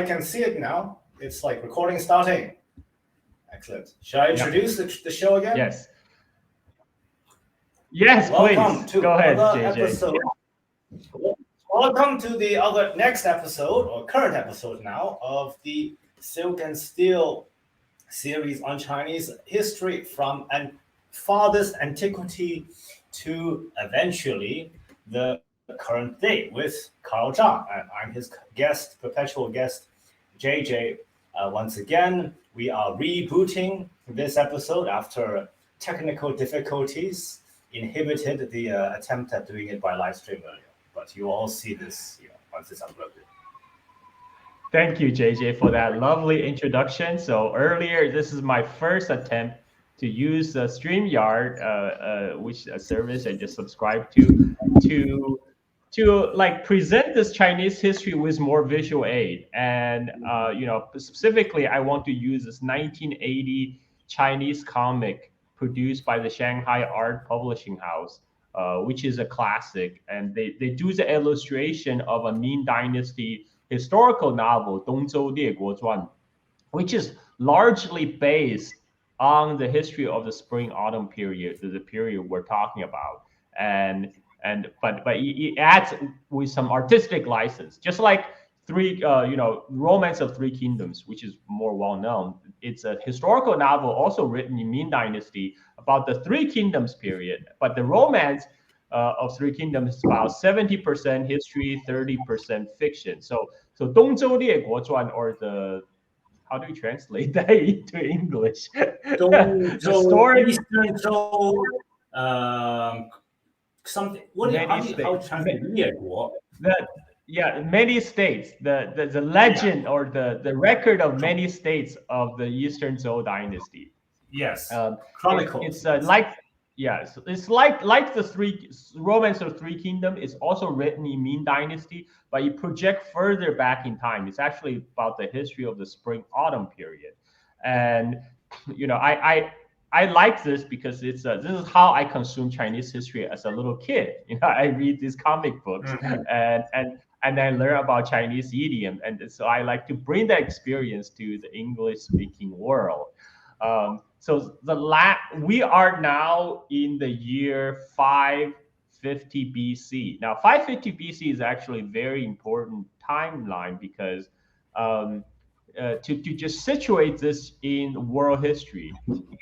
can see it now. It's like recording starting. Excellent. Shall I introduce the show again? Yes. Yes, Welcome please. To Go ahead, JJ. Episode. Welcome to the next episode, or current episode now, of the Silk and Steel series on Chinese history from farthest antiquity to eventually the current day with Carl Zha. And I'm his guest, perpetual guest, JJ. Once again, we are rebooting this episode after technical difficulties inhibited the attempt at doing it by live stream earlier. But you will all see this once it's uploaded. Thank you, JJ, for that lovely introduction. So earlier, this is my first attempt to use the StreamYard, which a service I just subscribed to like present this Chinese history with more visual aid. And specifically, I want to use this 1980 Chinese comic produced by the Shanghai Art Publishing House, which is a classic. And they do the illustration of a Ming Dynasty historical novel, 东周列国传, which is largely based on the history of the spring-autumn period, the period we're talking about. But it adds with some artistic license, just like Romance of Three Kingdoms, which is more well known. It's a historical novel also written in Ming Dynasty about the Three Kingdoms period, but the romance of Three Kingdoms is about 70% history, 30% fiction. So 东周列国传, or the, how do you translate that into English? The story. Eastern Zhou, something. How translate? Many states. The legend or the record of many states of the Eastern Zhou dynasty. Yes. Chronicles. It's like the Romance of Three Kingdoms. It's also written in Ming Dynasty, but you project further back in time. It's actually about the history of the spring-autumn period, and I like this because this is how I consume Chinese history as a little kid. I read these comic books and I learn about Chinese idiom, and so I like to bring that experience to the English-speaking world. So we are now in the year 550 BC. Now, 550 BC is actually a very important timeline because to just situate this in world history,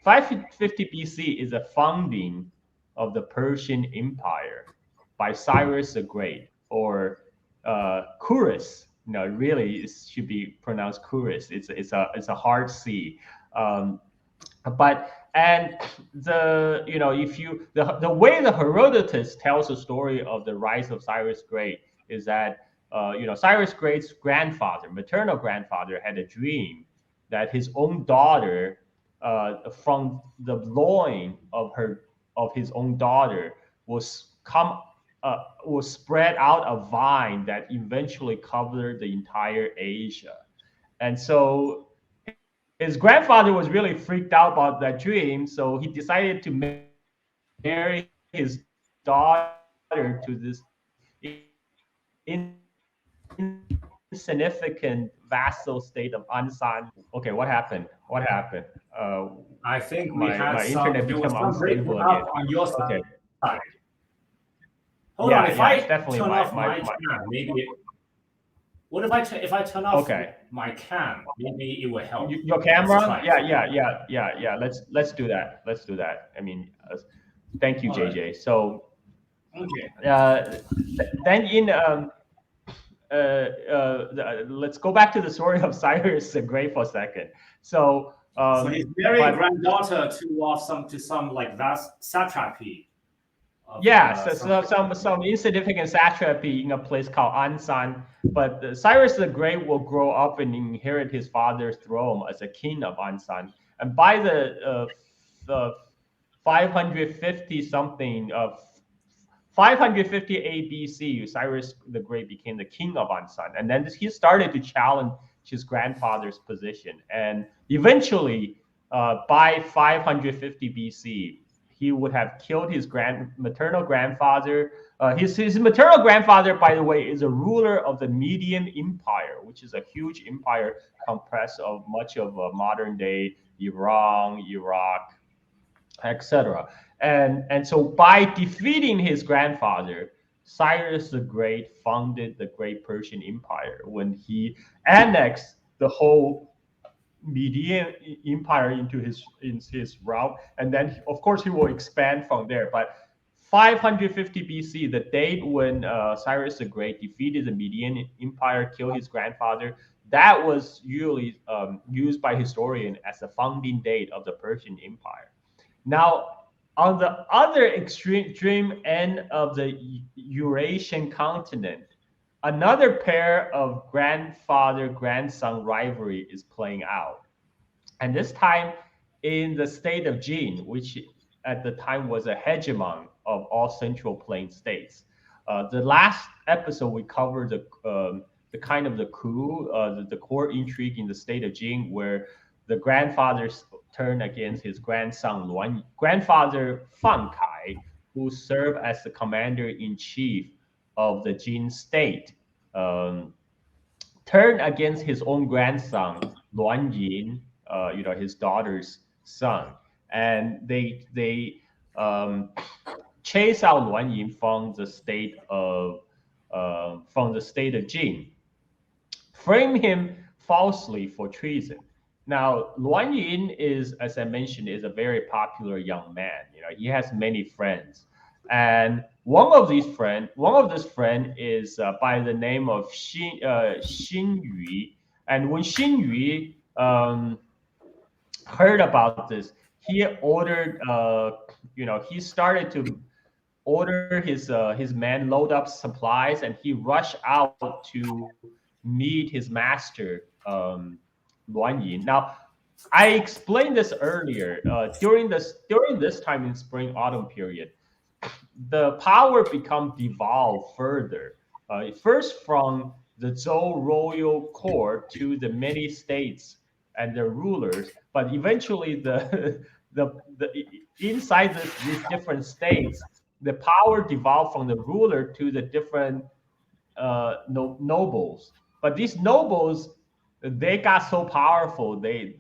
550 BC is the founding of the Persian Empire by Cyrus the Great, or Kurus. Really, it should be pronounced Kurus. It's a hard C. But the way the Herodotus tells the story of the rise of Cyrus Great is that Cyrus Great's maternal grandfather, had a dream that his own daughter, from the loin of his own daughter, will spread out a vine that eventually covered the entire Asia. And so his grandfather was really freaked out about that dream, so he decided to marry his daughter to this insignificant vassal state of Ansan. Okay, what happened? I think my internet became unstable again. On your side. Okay. Hold on, if I definitely turn off my cam, maybe. What if I turn off my cam? Maybe it will help. Your camera? Yeah. Let's do that. I mean, thank you, JJ. Right. So, okay. Then let's go back to the story of Cyrus the Great for a second. So he's marrying granddaughter to some like vast satrapy. Some insignificant satrapy in a place called Ansan. But Cyrus the Great will grow up and inherit his father's throne as a king of Ansan. And by the 558 BC, Cyrus the Great became the king of Ansan. And then he started to challenge his grandfather's position. And eventually, by 550 BC, he would have killed his maternal grandfather. His maternal grandfather, by the way, is a ruler of the Median Empire, which is a huge empire compressed of much of modern day Iran, Iraq, etc. And so by defeating his grandfather, Cyrus the Great founded the Great Persian Empire when he annexed the whole Median Empire into his realm, and then of course he will expand from there. But 550 BC, the date when Cyrus the Great defeated the Median Empire, killed his grandfather, that was usually used by historians as the founding date of the Persian Empire. Now, on the other extreme end of the Eurasian continent, another pair of grandfather-grandson rivalry is playing out. And this time in the state of Jin, which at the time was a hegemon of all Central Plain states. The last episode, we covered the kind of the coup, the court intrigue in the state of Jin, where the grandfather turned against his grandson, grandfather Fan Kai, who served as the commander-in-chief of the Jin state, turned against his own grandson, Luan Yin, his daughter's son. And they chase out Luan Yin from the state of Jin, frame him falsely for treason. Now, Luan Yin is, as I mentioned, is a very popular young man. He has many friends, and one of this friend is by the name of Xin Yu. And when Xin Yu heard about this, he ordered, he started to order his men load up supplies, and he rushed out to meet his master, Luan Yin. Now, I explained this earlier. During this time in spring autumn period, the power become devolved further. First from the Zhou royal court to the many states and their rulers, but eventually the inside these different states, the power devolved from the ruler to the different nobles. But these nobles, they got so powerful, they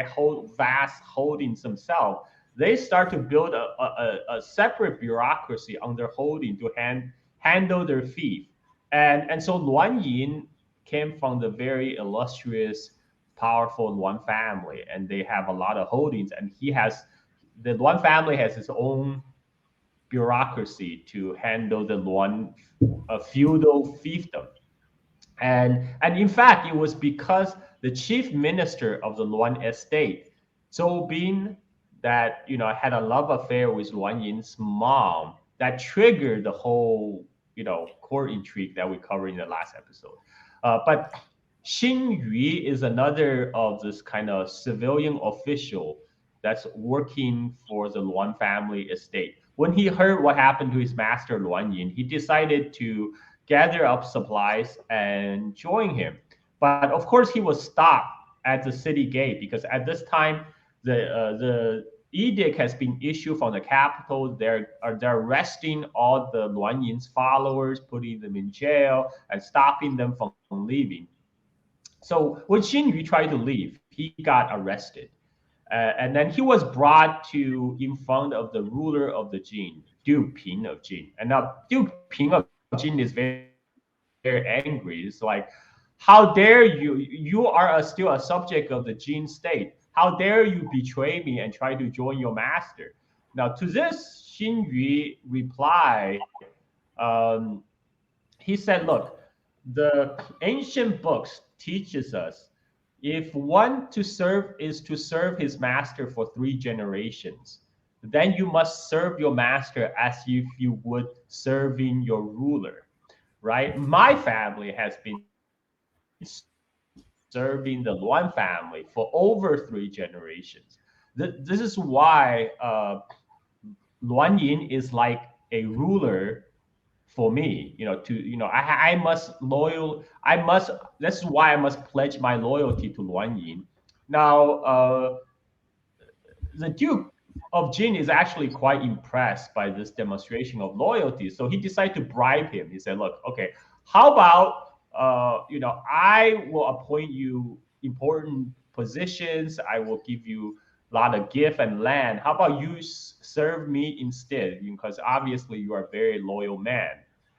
hold vast holdings themselves. They start to build a separate bureaucracy on their holding to handle their fief. And so Luan Yin came from the very illustrious, powerful Luan family, and they have a lot of holdings. And the Luan family has its own bureaucracy to handle the Luan feudal fiefdom. And in fact, it was because the chief minister of the Luan estate, Zhou Bin, that had a love affair with Luan Yin's mom, that triggered the whole court intrigue that we covered in the last episode. But Xin Yu is another of this kind of civilian official that's working for the Luan family estate. When he heard what happened to his master Luan Yin, he decided to gather up supplies and join him. But of course, he was stopped at the city gate because at this time, the edict has been issued from the capital. They're arresting all the Luan Yin's followers, putting them in jail, and stopping them from leaving. So when Xin Yu tried to leave, he got arrested. And then he was brought in front of the ruler of the Jin, Duke Ping of Jin. And now Duke Ping of Jin is very, very angry. It's like, how dare you? You are still a subject of the Jin state. How dare you betray me and try to join your master? Now, to this, Xin Yu replied, he said, look, the ancient books teaches us if one is to serve his master for 3 generations, then you must serve your master as if you would serving your ruler, right? My family has been serving the Luan family for over 3 generations. This is why Luan Yin is like a ruler for me. I must that's why I must pledge my loyalty to Luan Yin. Now, the Duke of Jin is actually quite impressed by this demonstration of loyalty. So he decided to bribe him. He said, look, okay, how about, I will appoint you important positions. I will give you a lot of gift and land. How about you serve me instead? Because obviously you are a very loyal man.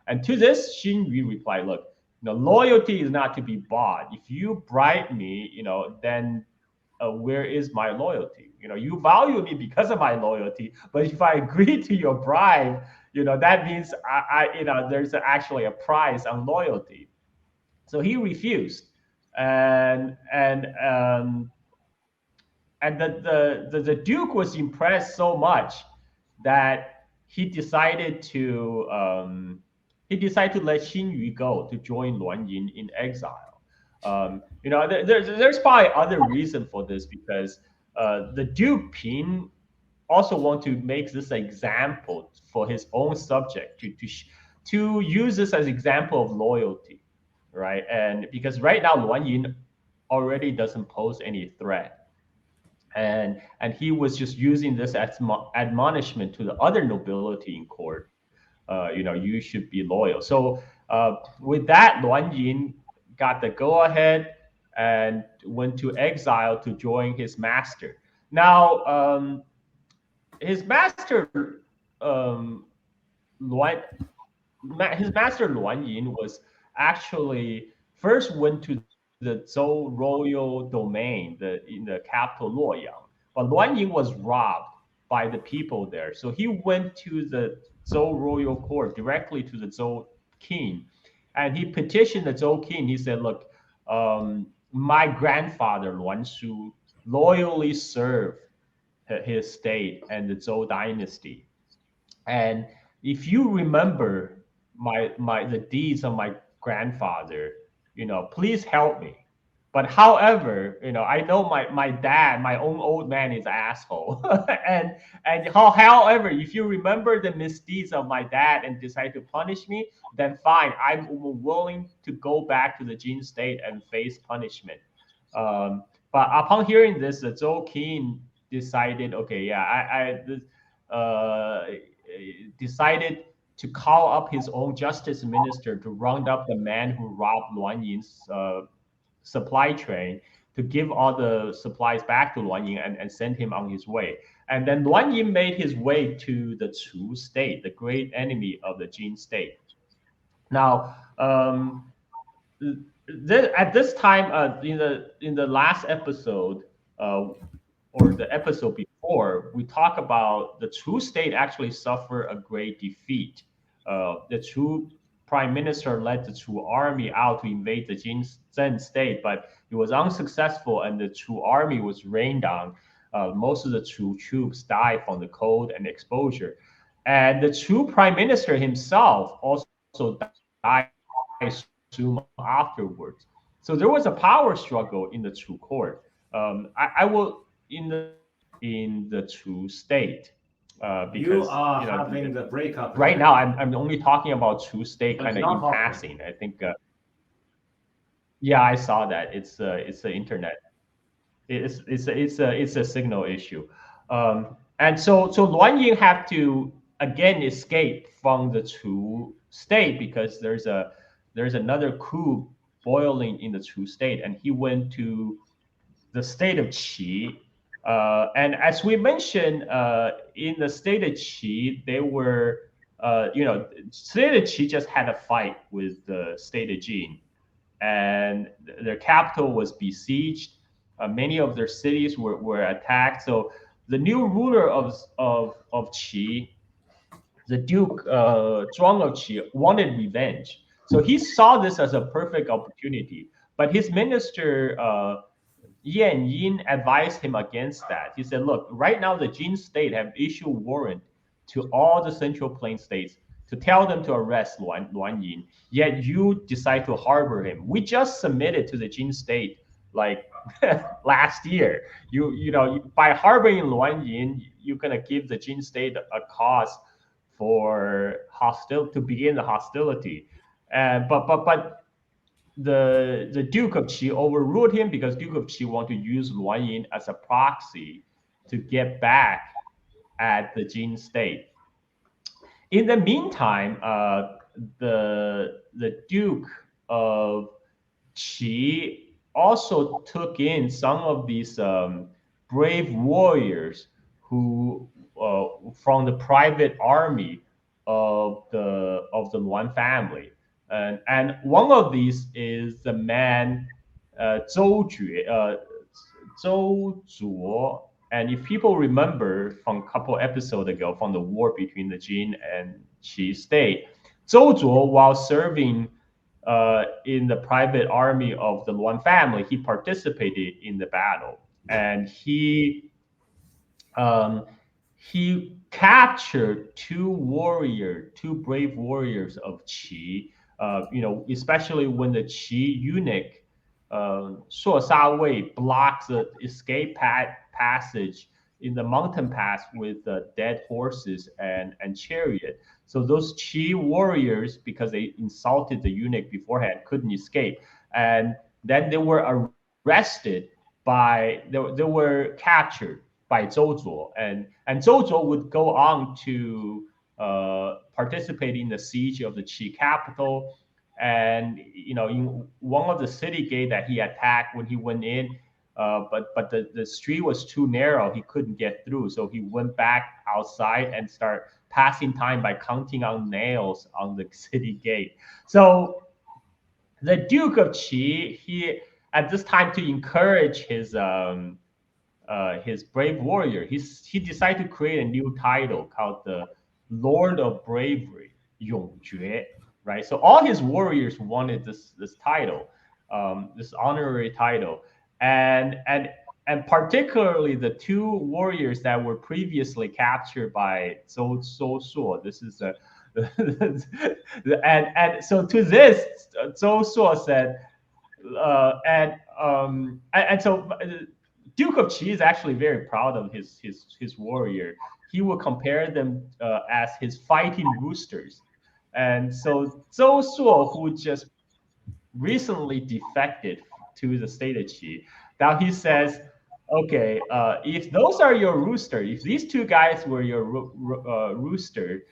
And to this, Xin Yu replied, look, loyalty is not to be bought. If you bribe me, then where is my loyalty? You value me because of my loyalty, but if I agree to your bribe, that means there's actually a price on loyalty. So he refused, and the Duke was impressed so much that he decided to let Xin Yu go to join Luan Yin in exile. There's probably other reason for this, because the Duke Pin also want to make this example for his own subject to use this as example of loyalty, right? And because right now Luan Yin already doesn't pose any threat, and he was just using this as admonishment to the other nobility in court. You should be loyal. So with that, Luan Yin got the go ahead and went to exile to join his master. Now, his master Luan his master Luan Yin was actually first went to the Zhou royal domain, in the capital Luoyang. But Luan Yin was robbed by the people there. So he went to the Zhou royal court directly to the Zhou king. And he petitioned the Zhou king. He said, look, my grandfather, Luan Shu, loyally served his state and the Zhou dynasty. And if you remember the deeds of my grandfather, please help me. But however, I know my dad, my own old man, is an asshole. and however, if you remember the misdeeds of my dad and decide to punish me, then fine, I'm willing to go back to the Jin state and face punishment. But upon hearing this, the Zhou king decided, okay, yeah, decided to call up his own justice minister to round up the man who robbed Luan Yin's supply train, to give all the supplies back to Luan Yin and send him on his way. And then Luan Yin made his way to the Chu state, the great enemy of the Jin state. Now, at this time, in the last episode, or the episode before, we talk about the Chu state actually suffered a great defeat. The Chu prime minister led the Chu army out to invade the Jin Zhen state, but it was unsuccessful, and the Chu army was rained on. Most of the Chu troops died from the cold and exposure. And the Chu prime minister himself also died soon afterwards. So there was a power struggle in the Chu court. I will in the Chu state. Because you are having the breakup right now. I'm only talking about Chu state kind of in passing. I think. Yeah, I saw that. It's the internet. It's a signal issue, and so Luan Yin had to again escape from the Chu state because there's another coup boiling in the Chu state, and he went to the state of Qi. And as we mentioned, in the state of Qi, they were, state of Qi just had a fight with the state of Jin, and their capital was besieged. Many of their cities were attacked. So the new ruler of Qi, the Duke Zhuang of Qi, wanted revenge. So he saw this as a perfect opportunity. But his minister, Yuan Yin, advised him against that. He said, look, right now the Jin state have issued warrant to all the Central Plain states to tell them to arrest Luan Yin, yet you decide to harbor him. We just submitted to the Jin state like last year. By harboring Luan Yin, you're gonna give the Jin state a cause for to begin the hostility. But the Duke of Qi overruled him because Duke of Qi wanted to use Luan Yin as a proxy to get back at the Jin state. In the meantime, the Duke of Qi also took in some of these brave warriors who from the private army of the Luan family, and one of these is the man Zhou Jue, Zhou Zuo. And if people remember from a couple episodes ago, from the war between the Jin and Qi state, Zhou Zuo, while serving in the private army of the Luan family, he participated in the battle, and he captured two brave warriors of Qi. Especially when the Qi eunuch Shuo Sa Wei blocks the escape passage in the mountain pass with dead horses and chariot. So those Qi warriors, because they insulted the eunuch beforehand, couldn't escape, and then they were arrested they were captured by Zhou Zuo, and Zhou Zuo would go on to participate in the siege of the Qi capital. And in one of the city gate that he attacked, when he went in, but the street was too narrow, he couldn't get through, so he went back outside and started passing time by counting on nails on the city gate. So the Duke of Qi, he at this time, to encourage his brave warrior, he decided to create a new title called the Lord of Bravery, Yong Jue, right? So all his warriors wanted this title, this honorary title, and particularly the two warriors that were previously captured by Zhou Shuo. This is and so to this, Zhou Shuo said, and so Duke of Qi is actually very proud of his warrior. He will compare them as his fighting roosters. And so Zhou Shuo, who just recently defected to the state of Qi, now he says, okay, if those are your rooster, if these two guys were your rooster,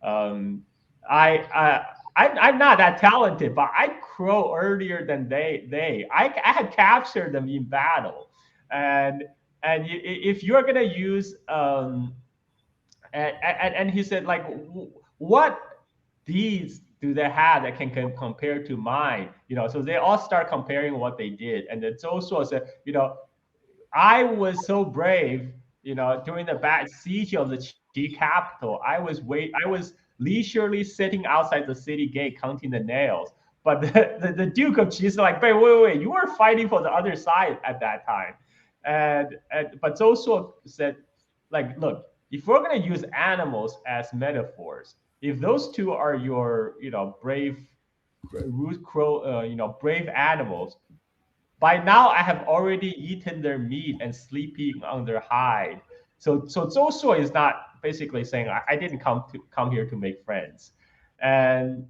I'm not that talented, but I crow earlier than they. I had captured them in battle, and if you're gonna use and he said, like, what deeds do they have that can compare to mine? So they all start comparing what they did, and then Zhou Shuo said, I was so brave, during the siege of the Qi capital. I was leisurely sitting outside the city gate counting the nails. But the Duke of Qi is like, wait, you were fighting for the other side at that time. But Zhou Shuo said, like, look, if we're gonna use animals as metaphors, if those two are your, brave brave animals, by now I have already eaten their meat and sleeping on their hide. So Zhou Shuo is not basically saying, I didn't come here to make friends. And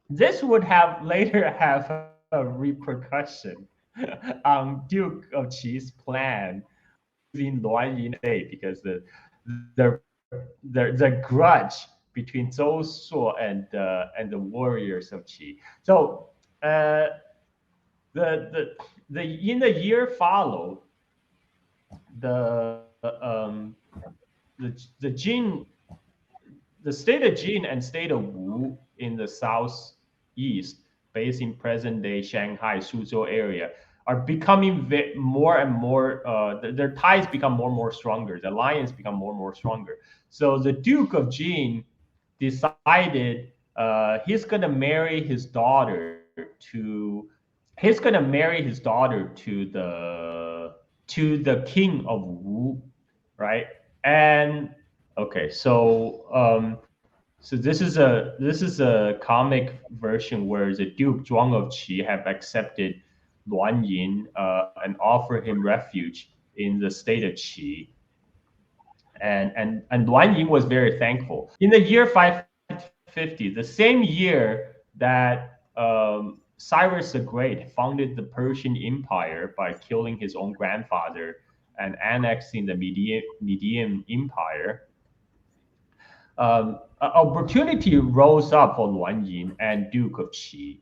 this would later have a repercussion on Duke of Qi's plan using Luan Yin because the grudge between Zhou Shuo and the warriors of Qi. So the in the year followed, the Jin, the state of Jin and state of Wu in the southeast, based in present-day Shanghai, Suzhou area, are becoming more and more. Their ties become more and more stronger. The alliance become more and more stronger. So the Duke of Jin decided he's gonna marry his daughter to the king of Wu, right? And okay, so this is a comic version where the Duke Zhuang of Qi have accepted Luan Yin and offer him refuge in the state of Qi. And Luan Yin was very thankful. In the year 550, the same year that Cyrus the Great founded the Persian Empire by killing his own grandfather and annexing the Median Empire, opportunity rose up for Luan Yin and Duke of Qi.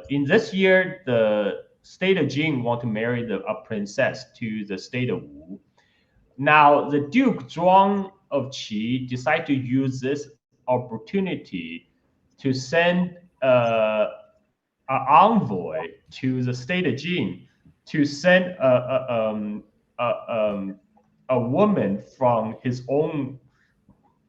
In this year, the state of Jin want to marry a princess to the state of Wu. Now, the Duke Zhuang of Qi decided to use this opportunity to send an envoy to the state of Jin to send a woman from his own,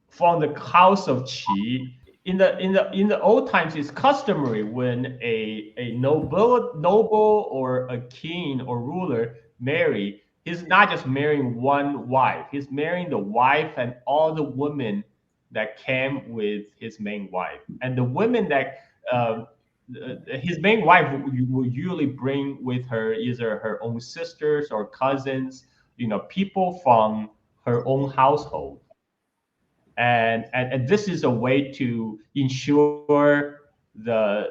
from the house of Qi. In the old times, it's customary when a noble or a king or ruler marry, he's not just marrying one wife. He's marrying the wife and all the women that came with his main wife. And the women that his main wife will usually bring with her either her own sisters or cousins, people from her own household. And this is a way to ensure the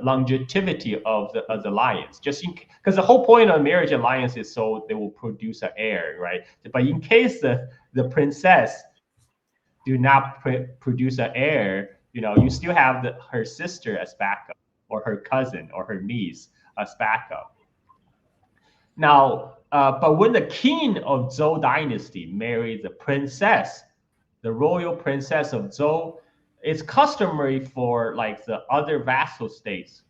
longevity of the alliance, because the whole point of marriage alliance is so they will produce an heir, right? But in case the princess do not produce an heir, you still have her sister as backup, or her cousin or her niece as backup. Now, but when the king of Zhou dynasty married the princess, the royal princess of Zhou, it's customary for like the other vassal states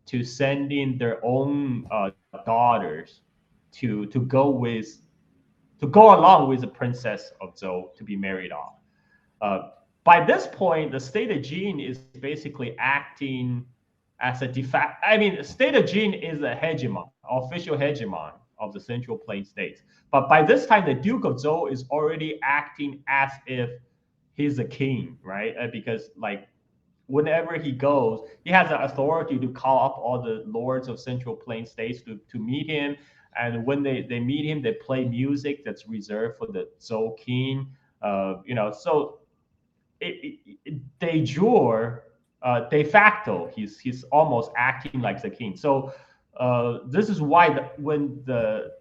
to send in their own daughters to go along with the princess of Zhou to be married off. By this point, the state of Jin is basically acting as a de facto. I mean, the state of Jin is a hegemon, official hegemon of the Central Plain states. But by this time, the Duke of Zhou is already acting as if he's a king, right? Because like whenever he goes, he has the authority to call up all the lords of Central Plain states to meet him. And when they meet him, they play music that's reserved for the Zhou king. So de jure, de facto, he's almost acting like the king. So this is why when the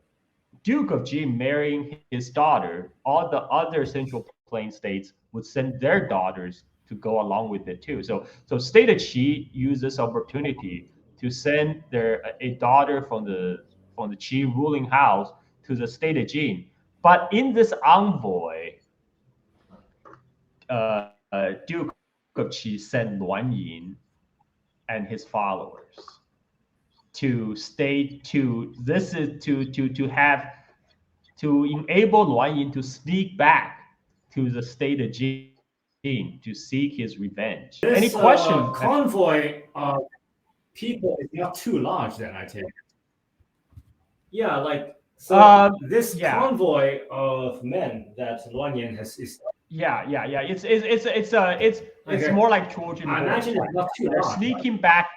Duke of Jin marrying his daughter, all the other Central Plain states would send their daughters to go along with it too. So state of Qi used this opportunity to send a daughter from the Qi ruling house to the state of Jin. But in this envoy, Duke of Qi sent Luan Yin and his followers to enable Luan Yin to sneak back to the state of Jin to seek his revenge. This Any questions? Convoy of people is not too large, then I take it. Yeah, like so. This convoy of men that Luan Yin has is. Yeah. It's more like Trojan I imagine it's not too large. Sneaking back.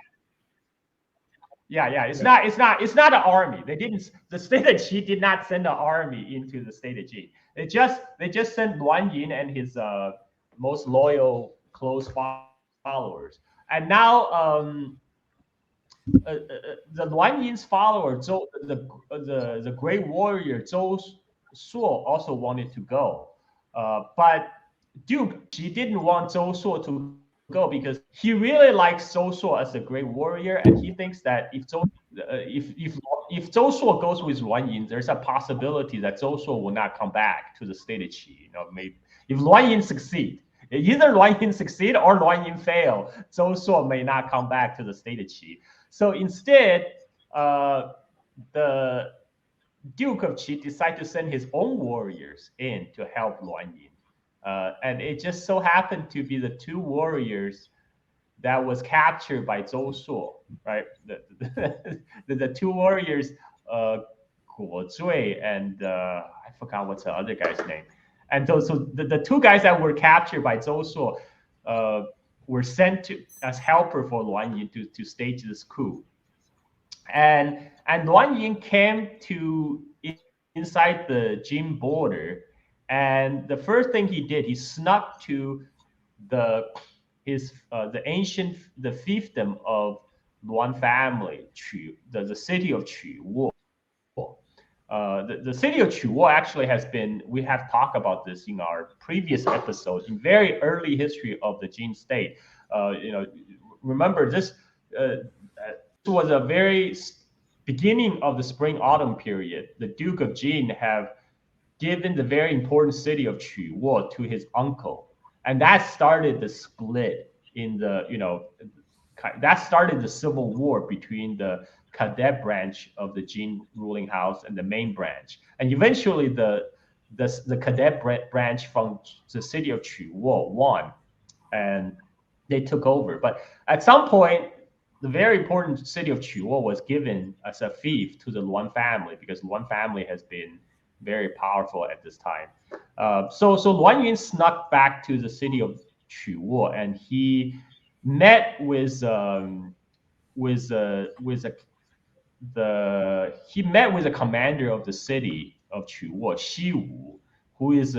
Yeah. It's not an army. The state of Qi did not send an army into the state of Jin. They just sent Luan Yin and his most loyal, close followers. And now the Luan Yin's follower, the great warrior Zhou Suo also wanted to go. But Duke, she didn't want Zhou Suo to go because he really likes Zhou Suo as a great warrior, and he thinks that if Zhou Suo goes with Luan Yin, there's a possibility that Zhou Suo will not come back to the state of Qi. Maybe if Luan Yin succeed, either Luan Yin succeed or Luan Yin fail, Zhou Suo may not come back to the state of Qi. So instead, the Duke of Qi decided to send his own warriors in to help Luan Yin. And it just so happened to be the two warriors that was captured by Zhou Suo, right? The two warriors, Guo Zui and I forgot what's the other guy's name. And so the two guys that were captured by Zhou Suo were sent as helper for Luan Yin to stage this coup. And Luan Yin came to inside the Jin border, and the first thing he did, he snuck to the fiefdom of Luan family, Qu, the city of Qu. the city of Chuo actually has been, we have talked about this in our previous episode, in very early history of the Jin state. Remember this was a very beginning of the spring autumn period. The Duke of Jin have given the very important city of Chuo to his uncle, and that started the split in that started the civil war between the cadet branch of the Jin ruling house and the main branch. And eventually the cadet branch from the city of Chuo won, and they took over. But at some point, the very important city of Chuo was given as a fief to the Luan family, because Luan family has been very powerful at this time. So Luan Yin snuck back to the city of Chuo, and he met with a commander of the city of Chuo, Xiwu, who is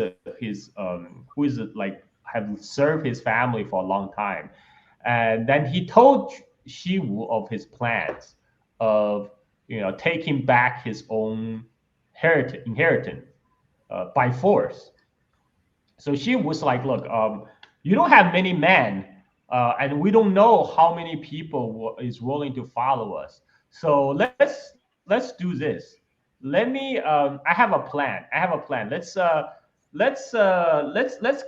like have served his family for a long time. And then he told Xiwu of his plans of taking back his own inheritance by force. So Xiwu was like, look, you don't have many men, and we don't know how many people is willing to follow us. So let's do this. Let me. I have a plan. Let's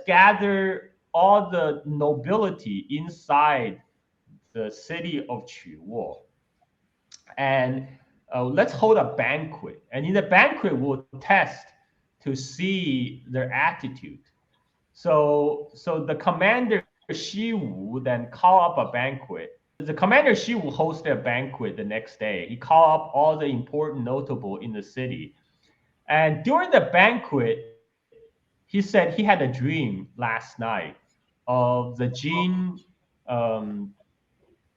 gather all the nobility inside the city of Chuo, and let's hold a banquet. And in the banquet, we'll test to see their attitude. So the commander Shiwu then call up a banquet. The commander Shiwu hosted a banquet the next day. He called up all the important notable in the city. And during the banquet, he said he had a dream last night of the Jin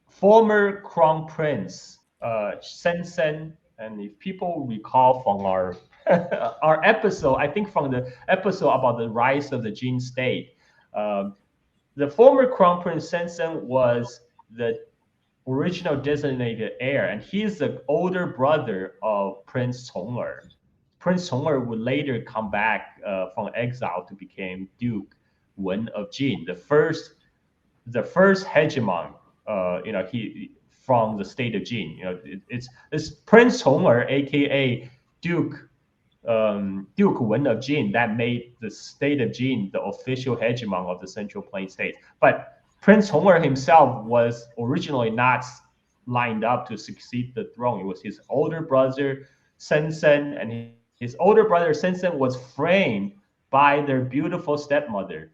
former crown prince Shenzhen. And if people recall from our our episode, I think from the episode about the rise of the Jin state, the former crown prince Shenzhen was the original designated heir, and he's the older brother of Prince Chong'er. Prince Chong'er would later come back from exile to become Duke Wen of Jin, the first hegemon. He from the state of Jin. It's Prince Chong'er, aka Duke Wen of Jin, that made the state of Jin the official hegemon of the Central Plain states. But Prince Chong'er himself was originally not lined up to succeed the throne. It was his older brother Shenzhen, and his older brother Shenzhen was framed by their beautiful stepmother,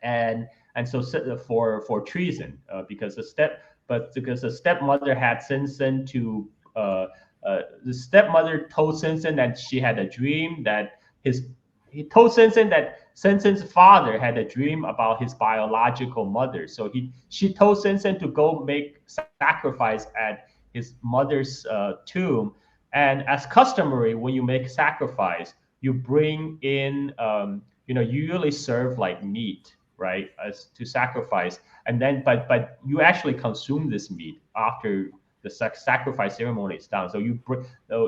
and so for treason, because the stepmother had Shenzhen to the stepmother told Shenzhen that she had a dream that he told Shenzhen that Shenzhen's father had a dream about his biological mother. So she told Shenzhen to go make sacrifice at his mother's tomb. And as customary, when you make sacrifice, you bring in, you usually serve like meat, right, as to sacrifice. And then, but you actually consume this meat after the sacrifice ceremony is done. So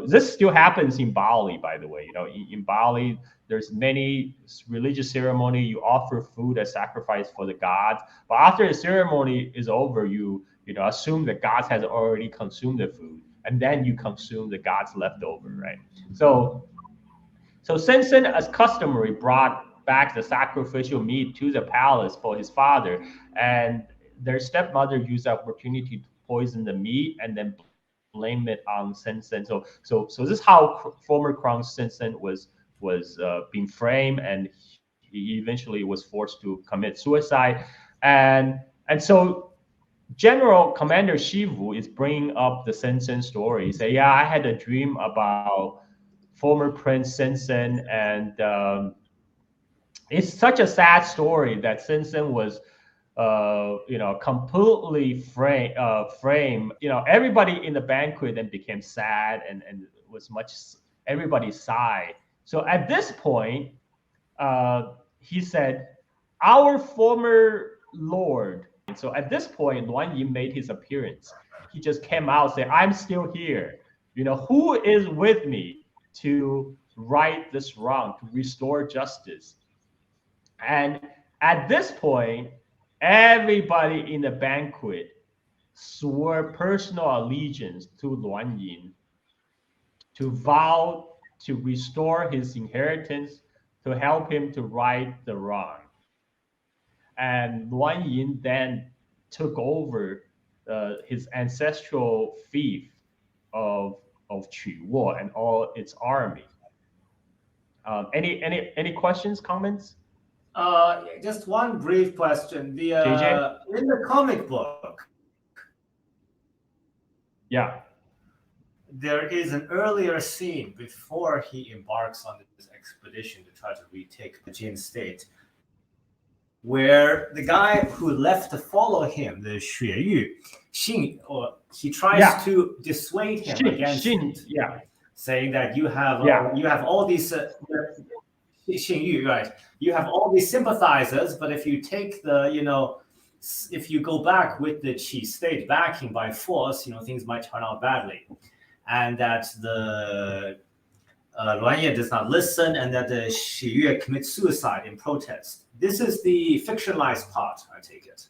this still happens in Bali, by the way. In Bali, there's many religious ceremony. You offer food as sacrifice for the gods, but after the ceremony is over, you assume the gods has already consumed the food, and then you consume the gods leftover, right? So Shenzhen, as customary, brought back the sacrificial meat to the palace for his father, and their stepmother used the opportunity to poison the meat and then blame it on Shenzhen. So this is how former crown Shenzhen was being framed, and he eventually was forced to commit suicide. And so General Commander Shivu is bringing up the Shenzhen story. He say, yeah, I had a dream about former Prince Shenzhen, and it's such a sad story that Shenzhen was completely frame. Everybody in the banquet then became sad, and was much, everybody sighed. So at this point, he said, our former lord. And so at this point, Luan Yin made his appearance. He just came out saying, I'm still here. Who is with me to right this wrong, to restore justice. And at this point, everybody in the banquet swore personal allegiance to Luan Yin, to vow to restore his inheritance, to help him to right the wrong. And Luan Yin then took over his ancestral fief of Chuo and all its army. Any questions, comments? Just one brief question. The JJ? in the comic book, Yeah. there is an earlier scene before he embarks on this expedition to try to retake the Jin state, where the guy who left to follow him, the Xueyu, he tries to dissuade him against it, saying that you have all these Xingyu, right? You have all these sympathizers, but if you take if you go back with the Qi state backing by force, things might turn out badly, and that the Luan Yin does not listen, and that the Xiyue commits suicide in protest. This is the fictionalized part, I take it.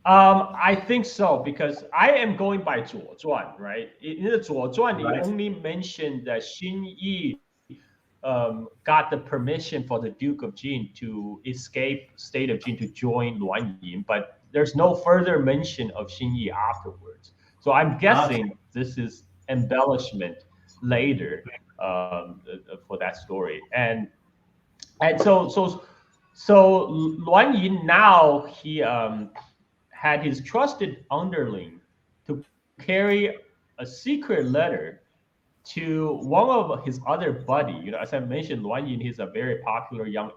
I think so, because I am going by 左传, right? In the 左传, it only mentioned that Xin Yi got the permission for the Duke of Jin to escape state of Jin to join Luan Yin, but there's no further mention of Xin Yi afterwards. So I'm guessing this is embellishment later for that story. And so Luan Yin now, he had his trusted underling to carry a secret letter to one of his other buddy. As I mentioned, Luan Yin, he's a very popular young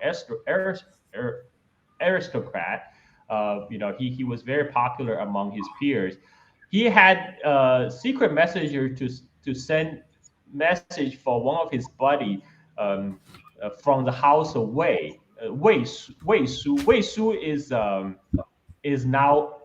aristocrat. He was very popular among his peers. He had a secret messenger to send message for one of his buddy from the house of Wei. Wei Su is now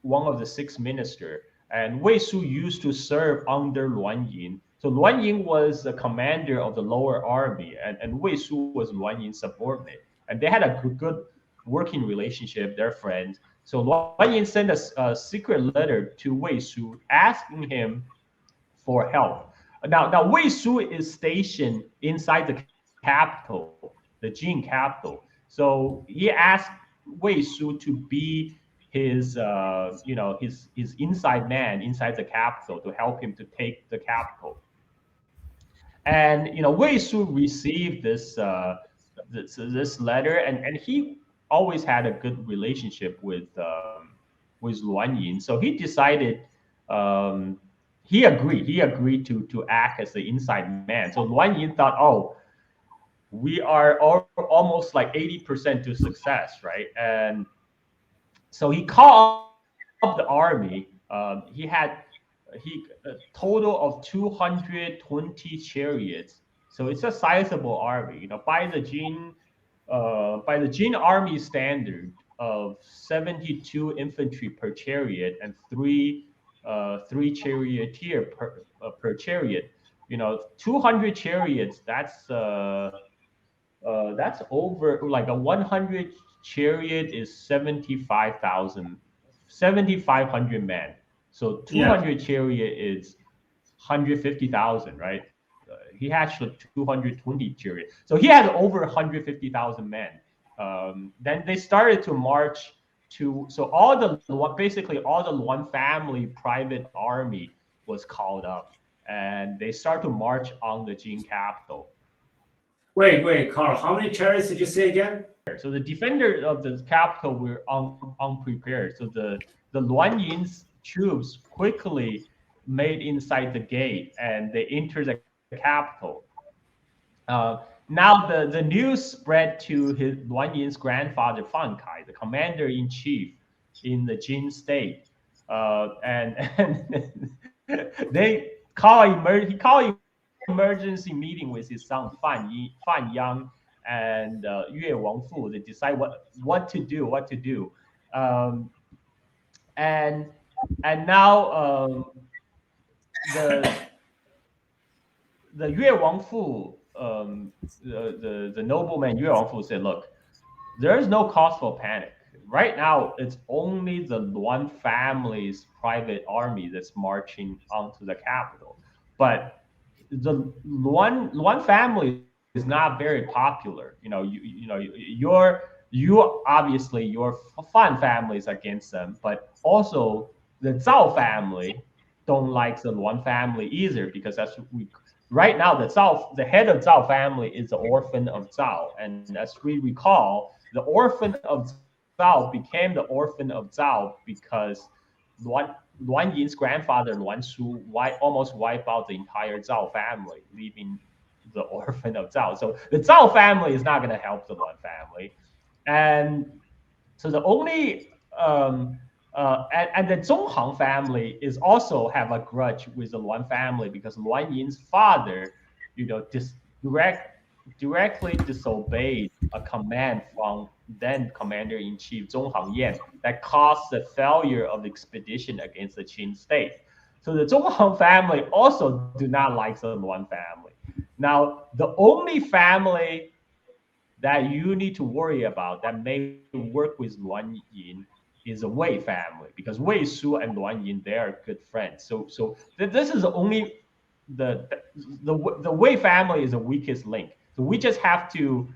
one of the 6 ministers, and Wei Su used to serve under Luan Yin. So Luan Yin was the commander of the lower army, and Wei Su was Luan Yin's subordinate, and they had a good working relationship. They're friends. So Luan Yin sent a secret letter to Wei Su asking him for help. Now Wei Su is stationed inside the capital, the Jin capital. So he asked Wei Su to be his inside man inside the capital to help him to take the capital. And Wei Su received this letter, and he always had a good relationship with Luan Yin. So he decided, he agreed to act as the inside man. So Luan Yin thought, oh, we are almost like 80% to success, right? And so he called up the army. He had a total of 220 chariots. So it's a sizable army. By the Jin army standard of 72 infantry per chariot and three charioteer per chariot. 200 chariots. That's over, like a 100 chariot is 7,500 men. So 200 chariot is 150,000, right? He had 220 chariot. So he had over 150,000 men. Then they started to march so basically all the Luan family private army was called up, and they start to march on the Jin capital. Wait, Carl, how many chariots did you say again? So the defenders of the capital were unprepared. So the Luan Yin's troops quickly made inside the gate, and they entered the capital. Now the news spread to Luan Yin's grandfather Fan Kai, the commander-in-chief in the Jin state, and he called emergency meeting with his son Fan Yang and Yue Wangfu. They decide what to do. And now the Yue Wangfu, the nobleman Yue Wangfu said, look, there is no cause for panic. Right now, it's only the Luan family's private army that's marching onto the capital. But the Luan family is not very popular. You obviously your Fan family is against them, but also the Zhao family don't like the Luan family either, because that's we right now the head of Zhao family is the orphan of Zhao, and as we recall, the orphan of Zhao became the orphan of Zhao because Luan Yin's grandfather Luan Shu almost wiped out the entire Zhao family, leaving the orphan of Zhao. So the Zhao family is not going to help the Luan family, and so the only and the Zhonghang family is also have a grudge with the Luan family because Luan Yin's father, direct directly disobeyed a command from then Commander-in-Chief Zhong Hangyan that caused the failure of the expedition against the Qin state. So the Zhonghang family also do not like the Luan family. Now, the only family that you need to worry about that may work with Luan Yin is the Wei family, because Wei Su and Luan Yin, they are good friends. So this is the only the Wei family is the weakest link. So we just have to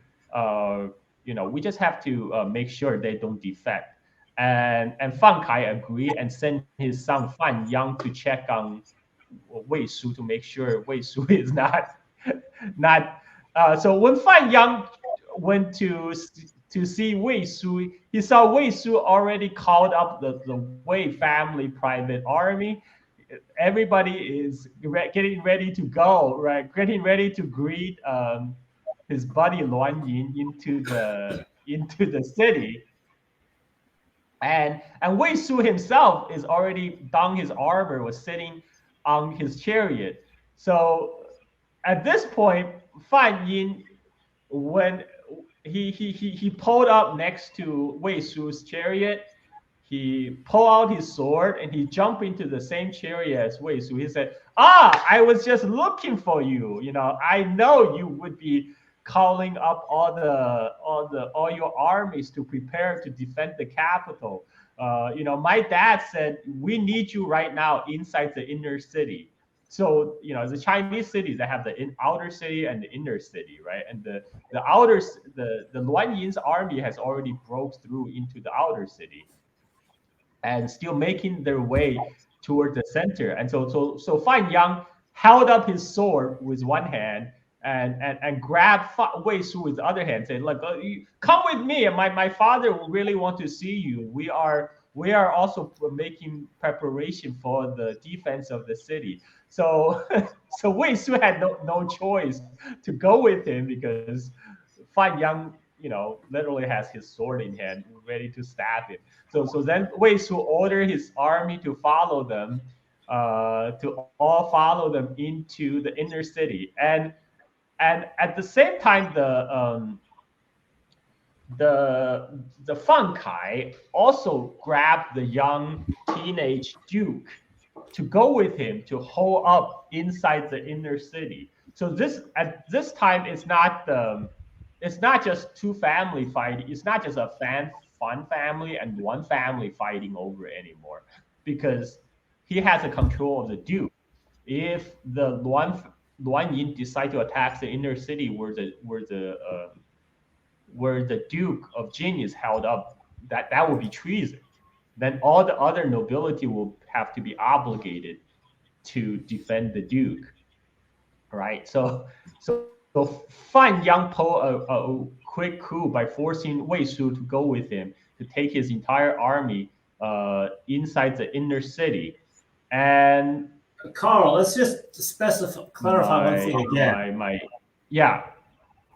make sure they don't defect. And Fan Kai agreed and sent his son Fan Yang to check on Wei Su to make sure Wei Su is not. So when Fan Yang went to see Wei Su, he saw Wei Su already called up the Wei family private army. Everybody is getting ready to go, right? Getting ready to greet his buddy Luan Yin into the city. And Wei Su himself is already donned his armor, was sitting on his chariot. So at this point, Fan Yin, when he pulled up next to Wei Su's chariot, he pulled out his sword and he jumped into the same chariot as Wei Su. He said, I was just looking for you. I know you would be calling up all your armies to prepare to defend the capital. My dad said we need you right now inside the inner city. So the Chinese cities, they have the outer city and the inner city, right? And the Luan Yin's army has already broke through into the outer city and still making their way toward the center. And so Fan Yang held up his sword with one hand and grabbed Wei Su with the other hand, saying, "Look, come with me. My father will really want to see you. We are also making preparation for the defense of the city." So Wei Su had no choice to go with him because Fan Yang, literally has his sword in hand, ready to stab him. So then Wei Su ordered his army to follow them, to all follow them into the inner city, and at the same time, the Fan Kai also grabbed the young teenage duke to go with him to hold up inside the inner city. So at this time, it's not just two family fighting. It's not just a Fan family and one family fighting over anymore, because he has the control of the duke. If the Luan Yin decide to attack the inner city where the Duke of Jin is held up, that would be treason. Then all the other nobility will have to be obligated to defend the Duke, right? So Fan Yang pulled a quick coup by forcing Wei Su to go with him to take his entire army inside the inner city. And Carl, let's just clarify one thing again. Yeah.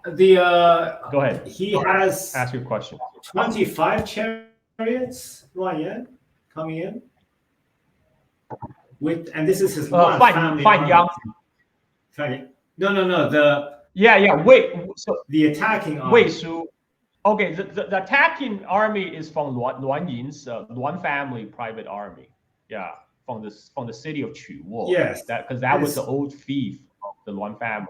Go ahead. He has ask your question. 25 chariots, Luan Yin, coming in. And this is his one family. Fan Yang. No. Wait. So the attacking army. Wei Su. Okay, the attacking army is from Luan Yin's Luan family private army. Yeah, from the city of Quwo. Yes, because that was the old fief the Luan family.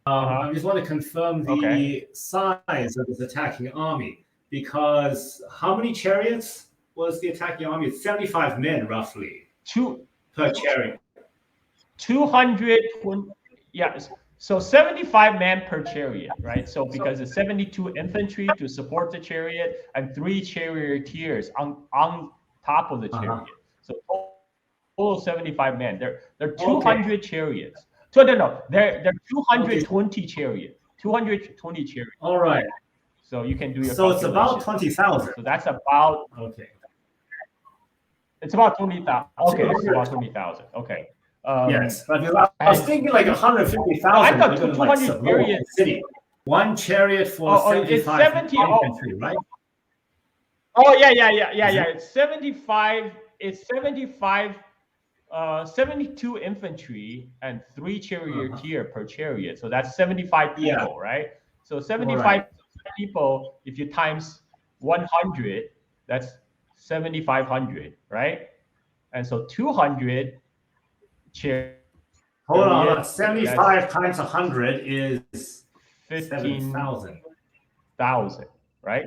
I just want to confirm the Okay. size of his attacking army, because how many chariots was the attacking army? It's 75 men roughly per chariot. 220, yeah. So 75 men per chariot, right? So because it's 72 infantry to support the chariot and 3 charioteers on top of the chariot. So total 75 men. There are 200 chariots. So no, there are 220 chariots. 220 chariots. All right. So you can do your So it's about calculations. 20,000. So that's about it's about 20,000. Okay, it's about 20,000. Okay. Yes, but I was thinking like 150,000. I thought 200 chariots. City. One chariot for 75 infantry, right? Oh yeah. It's 75. It's 75. 72 infantry and 3 charioteer per chariot. So that's 75 people, right? So 75 people, if you times 100, that's 7,500, right? And so 200 chariot. Hold on, 75 times 100 is 15,000, right?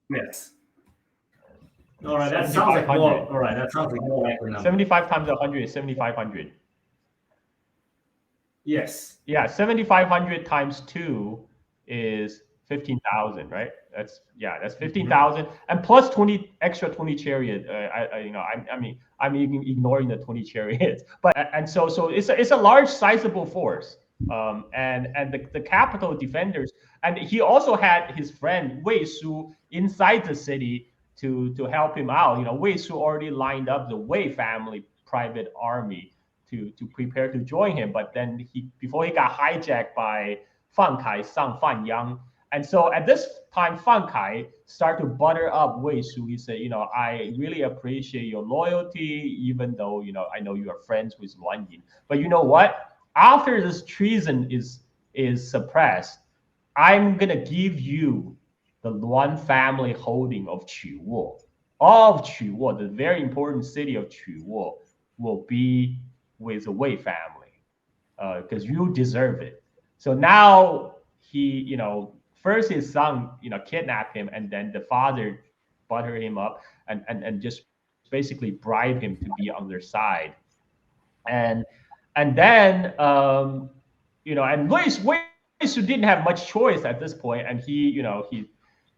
Yes. All right, that sounds like more. All right, that sounds like more like the number. 75 times 100 is 7,500. Yes. Yeah, 7,500 times 2 is 15,000, right? That's 15,000 and plus 20 extra 20 chariot. I'm ignoring the 20 chariots, but and so it's a large, sizable force. And the capital defenders, and he also had his friend Wei Su inside the city to help him out. Wei Su already lined up the Wei family private army to prepare to join him, but then before he got hijacked by Fan Kai, son Fan Yang. And so at this time, Fan Kai started to butter up Wei Su. He said, I really appreciate your loyalty, even though, I know you are friends with Luan Yin. But you know what? After this treason is suppressed, I'm going to give you the Luan family holding of Quwo. All of Quwo, the very important city of Quwo, will be with the Wei family because you deserve it. So now he, first his son, kidnapped him, and then the father butter him up and just basically bribe him to be on their side. And then, and Wei Su didn't have much choice at this point, and he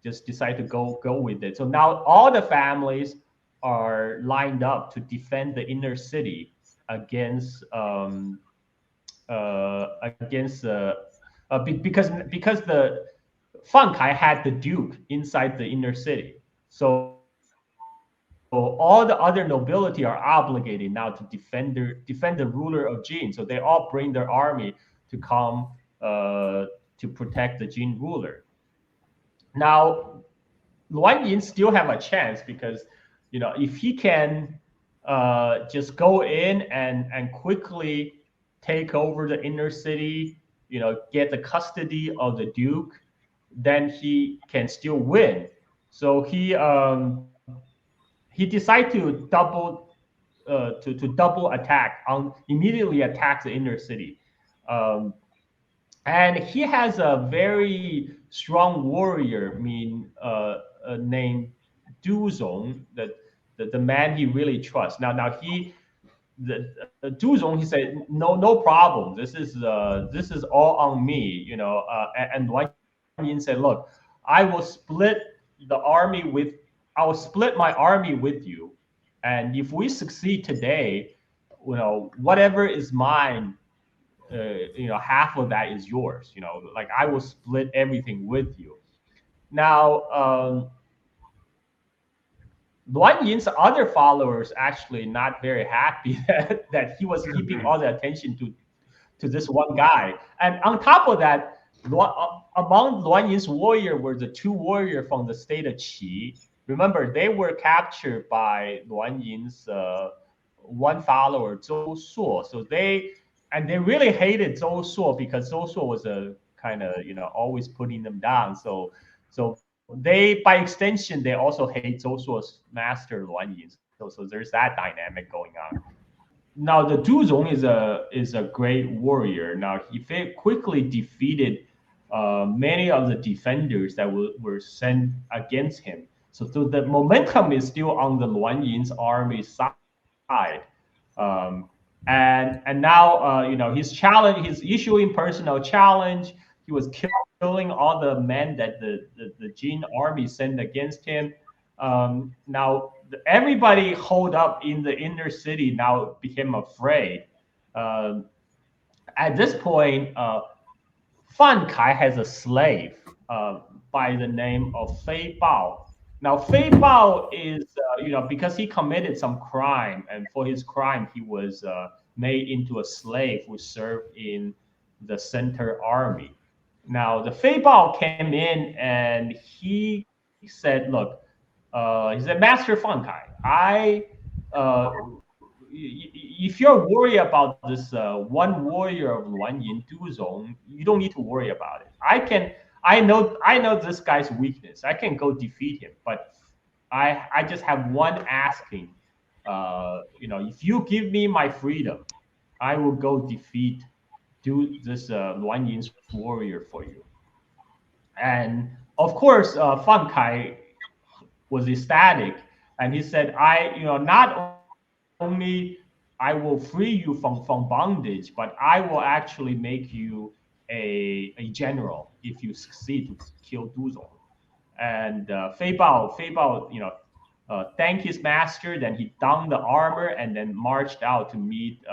just decided to go with it. So now all the families are lined up to defend the inner city against because the Fan Kai had the Duke inside the inner city. So all the other nobility are obligated now to defend the ruler of Jin. So they all bring their army to come to protect the Jin ruler. Now, Luan Yin still have a chance because, if he can just go in and quickly take over the inner city, get the custody of the Duke, then he can still win. So he decided to double attack, immediately attack the inner city. And he has a very strong warrior, named Du Zong, the man he really trusts. Now Du Zong, he said, no problem. This is all on me, and Luan Yin said, look, I will split my army with you, and if we succeed today, whatever is mine, half of that is yours. Like I will split everything with you. Now, Luan Yin's other followers actually not very happy that he was giving all the attention to this one guy. And on top of that, among Luan Yin's warrior were the 2 warriors from the state of Qi. Remember, they were captured by Luan Yin's one follower, Zhou Suo. So they really hated Zhou Suo because Zhou Suo was a kind of, always putting them down. So they, by extension, they also hate Zhou Suo's master Luan Yin. So there's that dynamic going on. now the Duzong is a great warrior. Now he very quickly defeated many of the defenders that were sent against him. So the momentum is still on the Luan Yin's army side. And now his challenge, he's issuing personal challenge. He was killing all the men that the Jin army sent against him. Now everybody hold up in the inner city now became afraid. Um, at this point, Fan Kai has a slave by the name of Fei Bao. Now, Fei Bao is, because he committed some crime, and for his crime, he was made into a slave who served in the center army. Now, the Fei Bao came in and he said, "Look, he said, Master Fan Kai, uh, if you're worried about this one warrior of Luan Yin Duzong, you don't need to worry about it. I know this guy's weakness. I can go defeat him, but I just have one asking. If you give me my freedom, I will go defeat this Luan Yin's warrior for you." And of course, Fan Kai was ecstatic, and he said, not only I will free you from bondage, but I will actually make you a general if you succeed to kill Duzong." And Fei Bao, thanked his master. Then he donned the armor and then marched out to meet.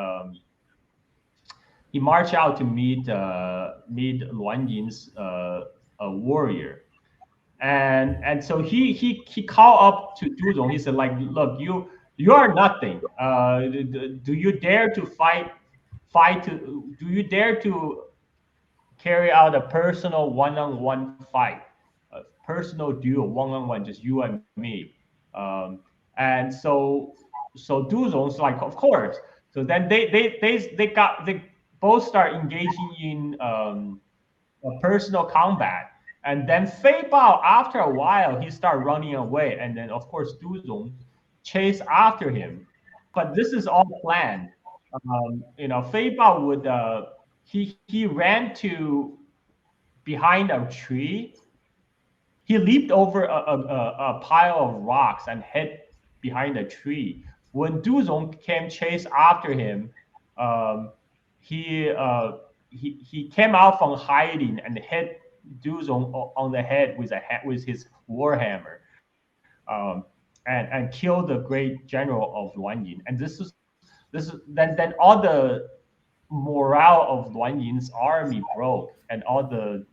Meet Luan Yin's a warrior. And so he called up to Duzong. He said, like, "Look, you are nothing. Do you dare to do you dare to carry out a personal one-on-one fight, a personal duel, one-on-one, just you and me?" And so Duzong's like, "Of course." So then they both start engaging in a personal combat. And then Fei Bao, after a while, he started running away. And then, of course, Duzong chased after him. But this is all planned. Fei Bao would he ran to behind a tree. He leaped over a pile of rocks and hid behind a tree. When Duzong came chase after him, um, he came out from hiding and hit Duzong on the head with his warhammer, and killed the great general of Luan Yin. And then all the morale of Luan Yin's army broke, and all the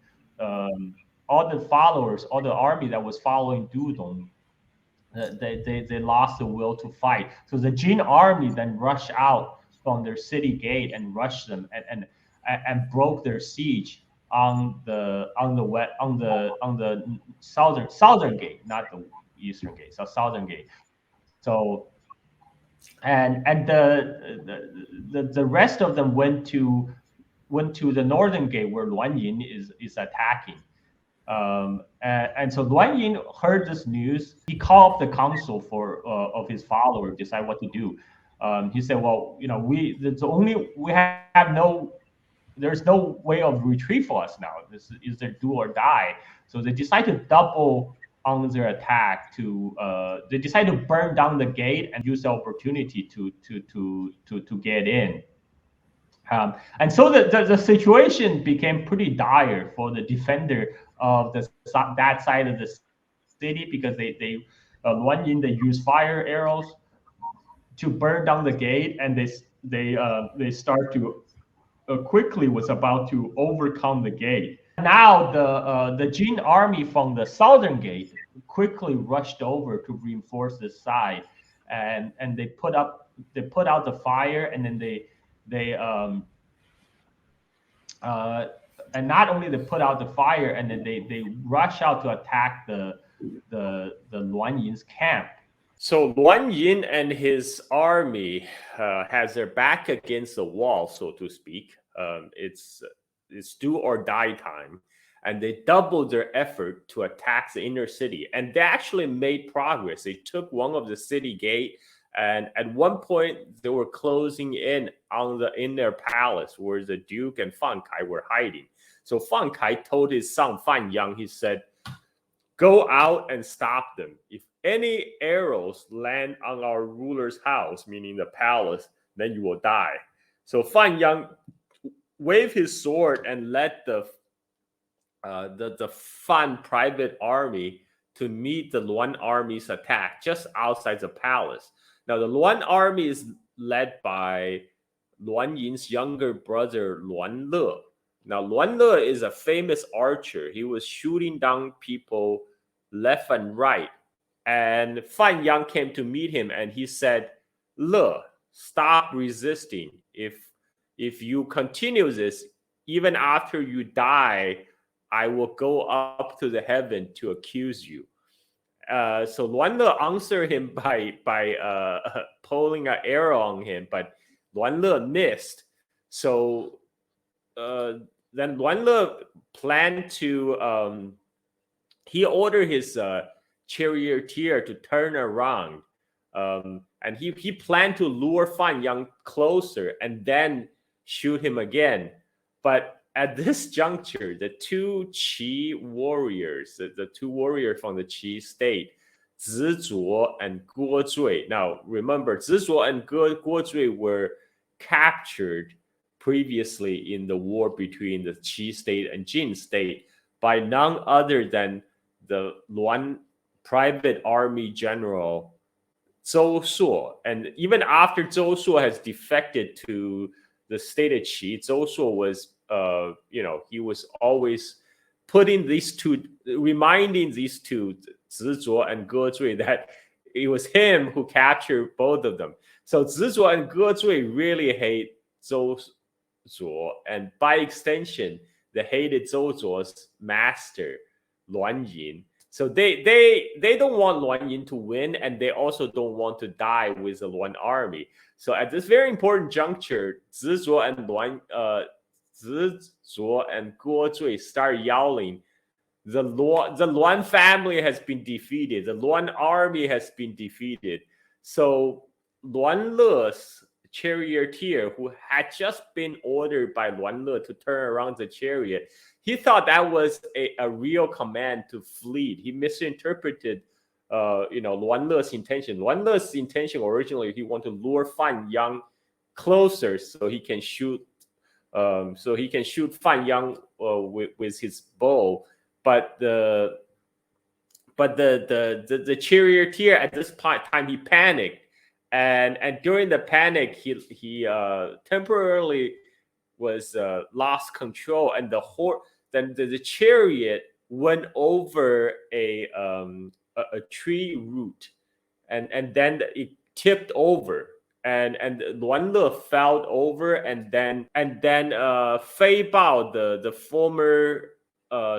followers, all the army that was following Duzong, they lost the will to fight. So the Jin army then rushed out from their city gate and rushed them and broke their siege on the southern gate, not the eastern gate, so southern gate. So and the rest of them went to the northern gate where Luan Yin is attacking. And so Luan Yin heard this news. He called up the council of his followers, decide what to do. He said, "Well, there's no way of retreat for us now. This is their do or die." So they decide to double on their attack. They decide to burn down the gate and use the opportunity to get in. And so the situation became pretty dire for the defender of that side of the city, because Luan Yin, they use fire arrows to burn down the gate, and they start to quickly was about to overcome the gate. Now the Jin army from the southern gate quickly rushed over to reinforce this side, and they put out the fire, and then and not only they put out the fire, and then they rush out to attack the Luan Yin's camp. So Luan Yin and his army has their back against the wall, so to speak. It's do or die time, and they doubled their effort to attack the inner city. And they actually made progress. They took one of the city gate And at one point, they were closing in in their palace where the Duke and Fan Kai were hiding. So Fan Kai told his son Fan Yang, he said, "Go out and stop them. If any arrows land on our ruler's house, meaning the palace, then you will die." So Fan Yang waved his sword and led the Fan private army to meet the Luan army's attack just outside the palace. Now, the Luan army is led by Luan Yin's younger brother, Luan Le. Now, Luan Le is a famous archer. He was shooting down people left and right. And Fan Yang came to meet him, and he said, "Le, stop resisting. If you continue this, even after you die, I will go up to the heaven to accuse you." So Luan Le answered him by pulling an arrow on him, but Luan Le missed. So then Luan Le planned to he ordered his charioteer to turn around, and he planned to lure Fan Yang closer and then shoot him again. But at this juncture, the two Qi warriors, the two warriors from the Qi state, Zizhuo and Guo Zui. Now, remember, Zizhuo and Guo Zui were captured previously in the war between the Qi state and Jin state by none other than the Luan private army general Zhou Suo. And even after Zhou Suo has defected to the state of Qi, Zhou Suo was he was always reminding these two, Zizhuo and Ge Zui, that it was him who captured both of them. So Zizhuo and Ge Zui really hate Zhou Zuo, and by extension, they hated Zhou Zuo's master, Luan Yin. So they don't want Luan Yin to win, and they also don't want to die with the Luan army. So at this very important juncture, Zizhuo and Guo Zui start yelling, the Luan family has been defeated. The Luan army has been defeated. So Luan Le's charioteer, who had just been ordered by Luan Le to turn around the chariot, he thought that was a real command to flee. He misinterpreted Luan Le's intention. Luan Le's intention originally, he wanted to lure Fan Yang closer so he can shoot Fan Yang with his bow. But the charioteer at this time, he panicked, and during the panic he temporarily was lost control, and the chariot went over a tree root, and then it tipped over, and Luan Le fell over, and then Fei Bao, the former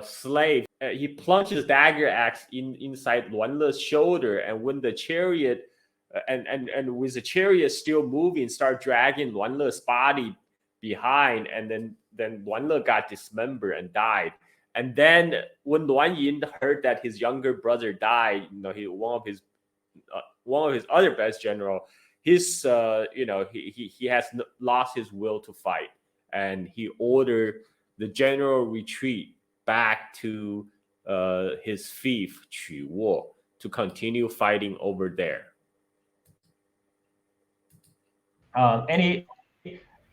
slave, he plunged his dagger axe inside Luan Le's shoulder, and when the chariot and with the chariot still moving, start dragging Luan Le's body behind, and then Luan Le got dismembered and died. And then when Luan Yin heard that his younger brother died, one of his other best general, he has lost his will to fight, and he ordered the general retreat back to his fief Qu Wo to continue fighting over there.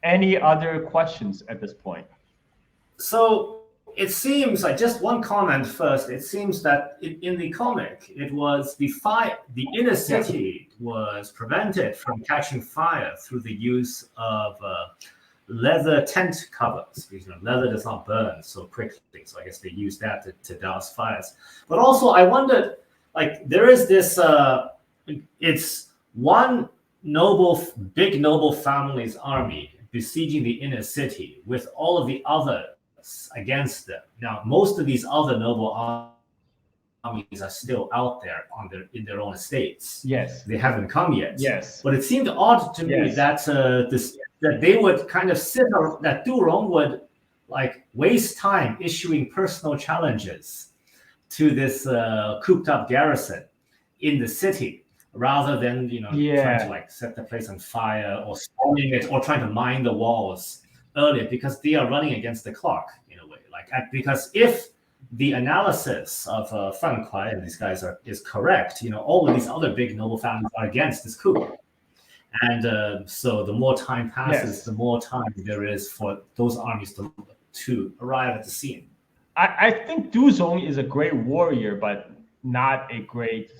Any other questions at this point? So it seems like, just one comment first. It seems that in the comic, it was the inner city was prevented from catching fire through the use of leather tent covers, because leather does not burn so quickly. So I guess they used that to douse fires. But also, I wondered, like, there is this. It's one big noble family's army besieging the inner city with all of the others against them. Now, most of these other noble armies are still out there in their own estates. Yes, they haven't come yet. Yes, but it seemed odd to me that that they would kind of that Du Rong would waste time issuing personal challenges to this cooped up garrison in the city, rather than trying to like set the place on fire or storming it or trying to mine the walls earlier, because they are running against the clock in a way. Because if the analysis of Fan Kuai and these guys is correct, all of these other big noble families are against this coup. And so the more time passes, the more time there is for those armies to arrive at the scene. I think Du Zong is a great warrior, but not a great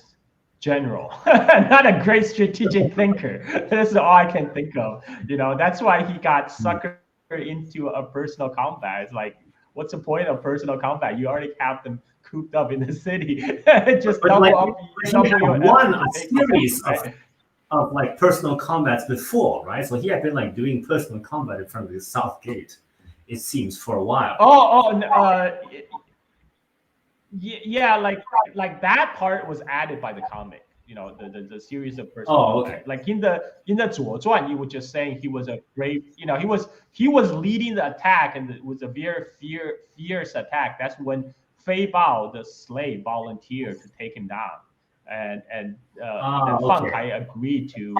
general, not a great strategic thinker. That's all I can think of. That's why he got suckered into a personal combat. It's like, what's the point of personal combat? You already have them cooped up in the city. Just double up. He had won a series of like personal combats before, right? So he had been like doing personal combat in front of the South Gate, it seems, for a while. Yeah, like that part was added by the comic. The series of personal combat. Like in the Zuo Zhuan, you were just saying he was a great, he was leading the attack, and it was a very fierce attack. That's when Fei Bao, the slave, volunteered to take him down. And then Fan Kai agreed to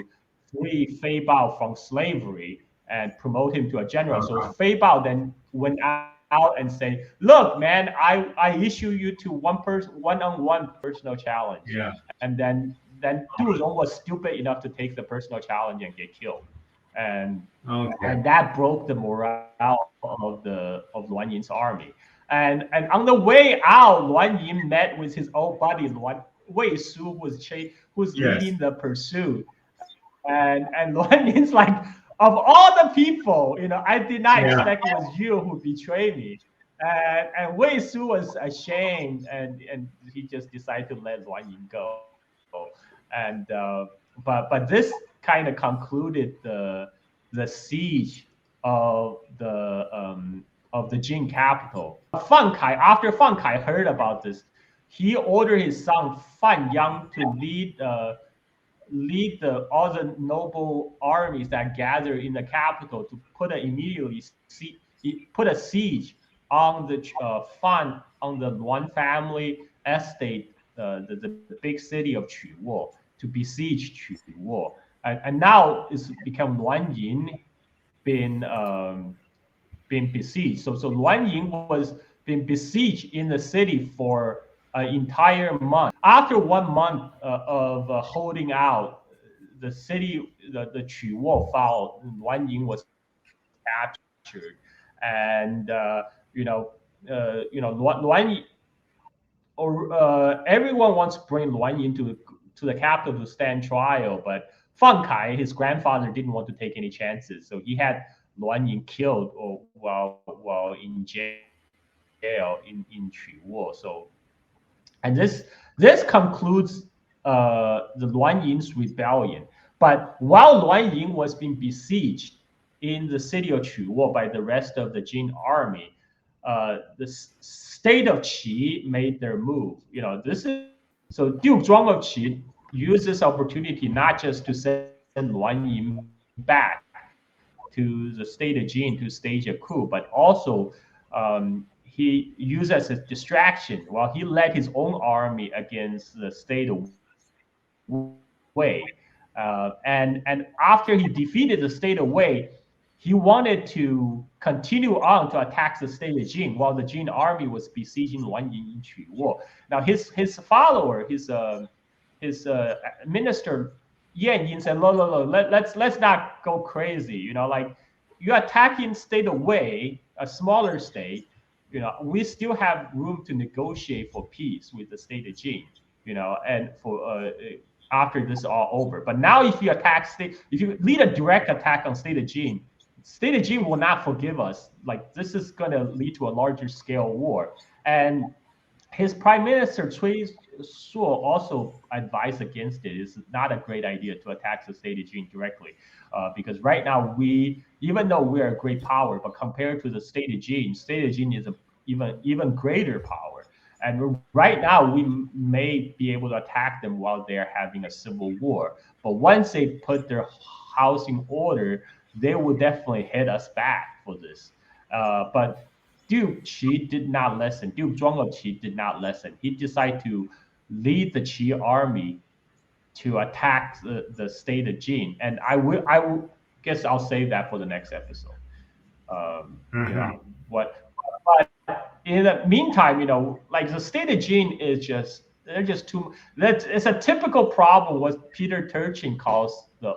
free Fei Bao from slavery and promote him to a general. So Fei Bao then went out and said, "Look, man, I issue you to one-on-one personal challenge." Yeah. And then Du Zong was stupid enough to take the personal challenge and get killed. And that broke the morale of Luan Yin's army. And on the way out, Luan Yin met with his old buddy Wei Su, who's leading the pursuit, and Luan Yin's like, of all the people, I did not expect it was you who betrayed me, and Wei Su was ashamed, and he just decided to let Luan Yin go, and but this kind of concluded the siege of the Jin capital. After Fan Kai heard about this, he ordered his son Fan Yang to lead all the noble armies that gathered in the capital to put a siege on the Luan family estate, the big city of Quwo, to besiege Quwo. And now it's become Luan Yin been besieged. So Luan Yin was been besieged in the city for an entire month. After 1 month of holding out, the city, the Quwo fell. Luan Yin was captured, and Luan Yin, everyone wants to bring Luan Yin to the capital to stand trial, but Fan Kai, his grandfather, didn't want to take any chances, so he had Luan Yin killed while in jail in Quwo. So, and this concludes the Luan Yin's rebellion. But while Luan Yin was being besieged in the city of Quwo by the rest of the Jin army, the state of Qi made their move. So Duke Zhuang of Qi used this opportunity not just to send Luan Yin back to the state of Jin to stage a coup, but also he used as a distraction while he led his own army against the state of Wei. And after he defeated the state of Wei, he wanted to continue on to attack the state of Jin while the Jin army was besieging Luan Yin in Quwo. Now his follower, his minister Yuan Yin said, "No, let's not go crazy. You're attacking state of Wei, a smaller state. We still have room to negotiate for peace with the state of Jin. And for after this is all over. But now, if you lead a direct attack on state of Jin will not forgive us. Like, this is going to lead to a larger scale war." And his prime minister Cui Suo also advised against it. It's not a great idea to attack the state of Jin directly, because right now even though we're a great power, but compared to the state of Jin is an even greater power. And right now we may be able to attack them while they're having a civil war. But once they put their house in order, they will definitely hit us back for this. But Duke Qi did not listen. Duke Zhuang of Qi did not listen. He decided to lead the Qi army to attack the state of Jin. And I guess I'll save that for the next episode. You know, but in the meantime, you know, like the state of Jin is just, they're just too, it's a typical problem what Peter Turchin calls the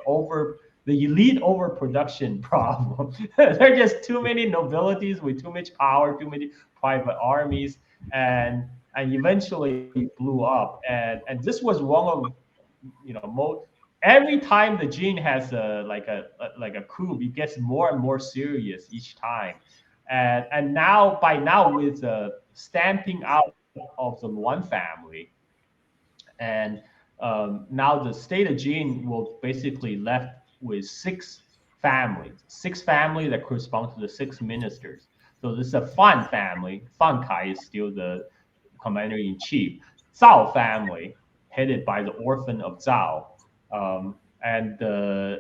elite overproduction problem. There are just too many nobilities with too much power, too many private armies, and eventually it blew up. And this was one of, you know, every time the Jin has a coup, it gets more and more serious each time. And now, by now, with stamping out of the Luan family, and now the state of Jin will basically left with six families that correspond to the six ministers. So this is a Fan family. Fan Kai is still the commander-in-chief. Zhao family, headed by the orphan of Zhao, and the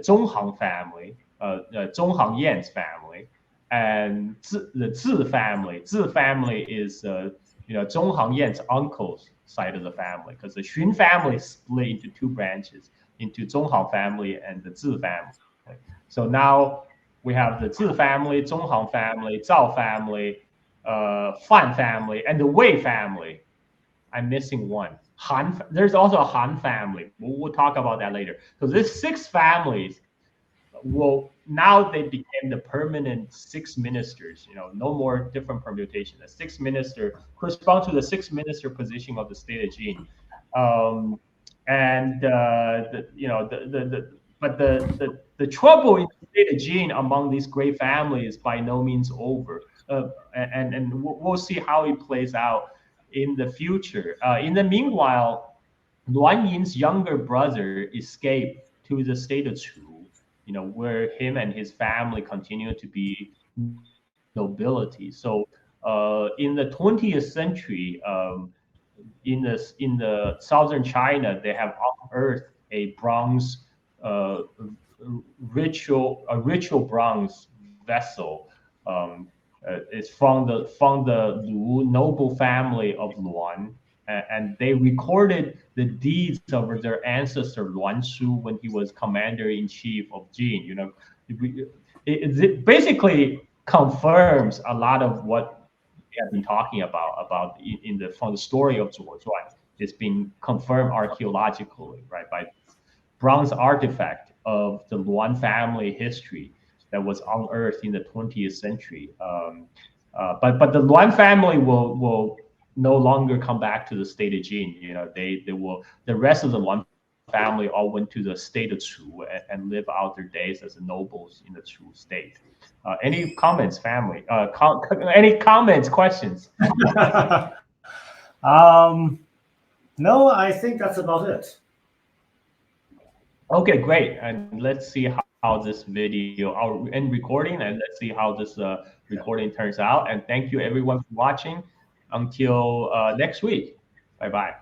Zhonghang family, Zhonghang Yan's family, and the Zhi family. Zhi family is you know, Zhonghang Yan's uncle's side of the family, because the Xun family split into two branches, into Zhonghang family and the Zhi family. So now we have the Zhi family, Zhonghang family, Zhao family, Fan family, and the Wei family. I'm missing one. There's also a Han family. We'll talk about that later. So these six families now they became the permanent six ministers. You know, no more different permutation. The six minister correspond to the six minister position of the state of Jin. But the trouble in the state of Jin among these great families is by no means over. And we'll see how it plays out in the future. In the meanwhile, Luan Yin's younger brother escaped to the state of Chu, you know, where him and his family continue to be nobility. So in the 20th century, in the southern China, they have unearthed a bronze ritual bronze vessel. It's from the Lu noble family of Luan, and they recorded the deeds of their ancestor Luan Shu when he was commander-in-chief of Jin. You know, it basically confirms a lot of what we have been talking about from the story of Zha. It's been confirmed archaeologically, right, by bronze artifact of the Luan family history that was unearthed in the 20th century. But the Luan family will no longer come back to the state of Jin. You know, the rest of the Luan family all went to the state of Chu and live out their days as the nobles in the Chu state. Any comments, family? Any comments, questions? No, I think that's about it. Okay, great. And let's see how this video, I'll end recording, and let's see how this recording turns out. And thank you everyone for watching. Until next week. Bye-bye.